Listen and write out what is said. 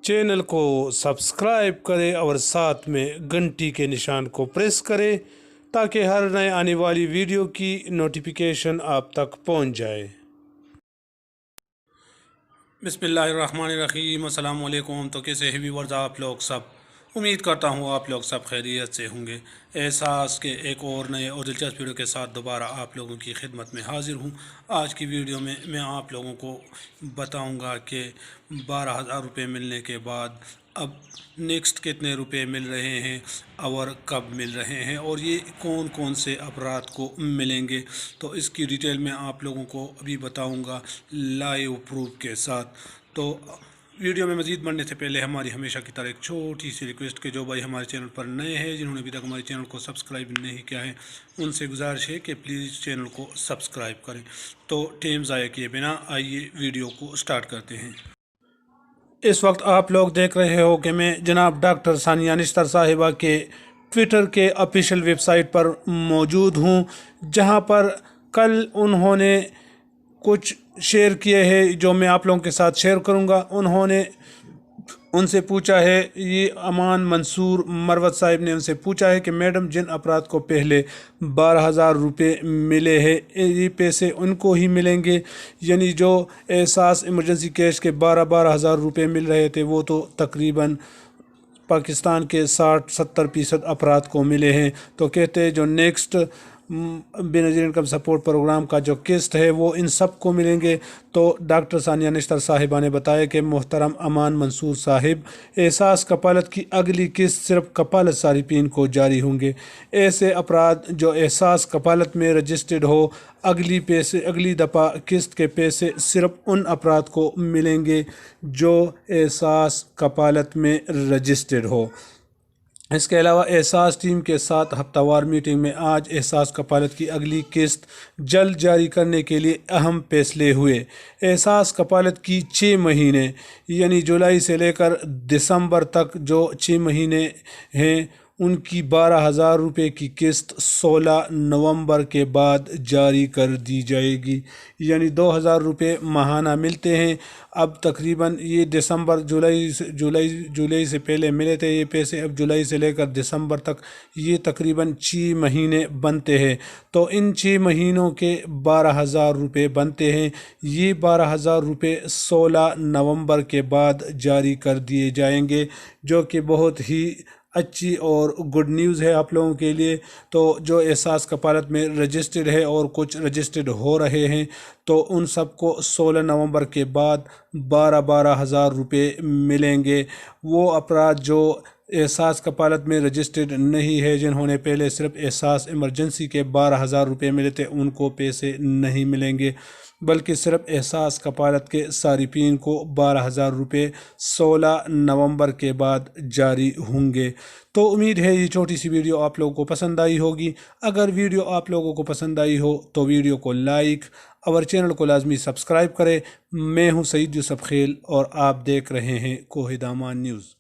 Channel को subscribe करें और साथ में घंटी के निशान को प्रेस करें ताकि हर नए आने वाली वीडियो की नोटिफिकेशन आप तक पहुंच जाए। बिस्मिल्लाहिर्रहमानिर्रहीम, अस्सलाम वालेकुम। तो कैसे हैं व्यूअर्स आप लोग सब? उम्मीद करता हूँ आप लोग सब खैरियत से होंगे। एहसास के एक और नए और दिलचस्प वीडियो के साथ दोबारा आप लोगों की खिदमत में हाजिर हूँ। आज की वीडियो में मैं आप लोगों को बताऊँगा कि 12,000 रुपये मिलने के बाद अब नेक्स्ट कितने रुपए मिल रहे हैं और कब मिल रहे हैं और ये कौन कौन से अफराद को मिलेंगे। तो इसकी डिटेल में आप लोगों को अभी बताऊंगा लाइव प्रूफ के साथ। तो वीडियो में मज़ीद बढ़ने से पहले हमारी हमेशा की तरह एक छोटी सी रिक्वेस्ट कि जो भाई हमारे चैनल पर नए हैं, जिन्होंने अभी तक हमारे चैनल को सब्सक्राइब नहीं किया है, उनसे गुजारिश है कि प्लीज़ चैनल को सब्सक्राइब करें। तो टाइम ज़ाया किए बिना आइए वीडियो को स्टार्ट करते हैं। इस वक्त आप लोग देख रहे हो कि मैं जनाब डॉक्टर सानिया निश्तर साहिबा के ट्विटर के ऑफिशियल वेबसाइट पर मौजूद हूं, जहां पर कल उन्होंने कुछ शेयर किए हैं जो मैं आप लोगों के साथ शेयर करूंगा। उन्होंने उनसे पूछा है, ये अमान मंसूर मरवत साहिब ने उनसे पूछा है कि मैडम जिन अफराद को पहले 12,000 रुपये मिले हैं ये पैसे उनको ही मिलेंगे, यानी जो एहसास इमरजेंसी कैश के 12,000 रुपये मिल रहे थे वो तो तकरीबन पाकिस्तान के 60-70% अफराद को मिले हैं। तो कहते हैं जो next Benazir income support program का जो किस्त है वो इन सब को मिलेंगे। तो डॉक्टर सानिया निश्तर साहिबा ने बताया कि मोहतरम अमान मंसूर साहिब, एहसास कपालत की अगली किस्त सिर्फ कपालत सारिफीन को जारी होंगे। ऐसे अफराद जो एहसास कपालत में रजिस्टर्ड हो, अगली दफ़ा किस्त के पैसे सिर्फ उन अफराद को मिलेंगे जो एहसास कपालत में रजिस्टर्ड हो। इसके अलावा एहसास टीम के साथ हफ्तावार मीटिंग में आज एहसास कपालत की अगली किस्त जल्द जारी करने के लिए अहम फैसले हुए। एहसास कपालत की 6 महीने यानी जुलाई से लेकर दिसंबर तक जो 6 महीने हैं उनकी 12,000 रुपये की किस्त 16 नवंबर के बाद जारी कर दी जाएगी, यानी 2,000 रुपये माहाना मिलते हैं। अब तकरीबन ये दिसंबर जुलाई से पहले मिले थे ये पैसे, अब जुलाई से लेकर दिसंबर तक ये तकरीबन 6 महीने बनते हैं। तो इन 6 महीनों के 12,000 रुपये बनते हैं। ये 12,000 रुपये 16 नवंबर के बाद जारी कर दिए जाएंगे, जो कि बहुत ही अच्छी और गुड न्यूज़ है आप लोगों के लिए। तो जो एहसास कपालत में रजिस्टर्ड है और कुछ रजिस्टर्ड हो रहे हैं तो उन सबको 16 नवंबर के बाद 12,000 रुपये मिलेंगे। वो अफराद जो एहसास कपालत में रजिस्टर्ड नहीं है, जिन्होंने पहले सिर्फ एहसास इमरजेंसी के 12,000 रुपये मिले थे, उनको पैसे नहीं मिलेंगे, बल्कि सिर्फ एहसास कपालत के सारिफीन को 12,000 रुपये 16 नवंबर के बाद जारी होंगे। तो उम्मीद है ये छोटी सी वीडियो आप लोगों को पसंद आई होगी। अगर वीडियो आप लोगों को पसंद आई हो तो वीडियो को लाइक और चैनल को लाजमी सब्सक्राइब करें। मैं हूँ सईद यूसुफ खेल और आप देख रहे हैं कोहिदामान न्यूज़।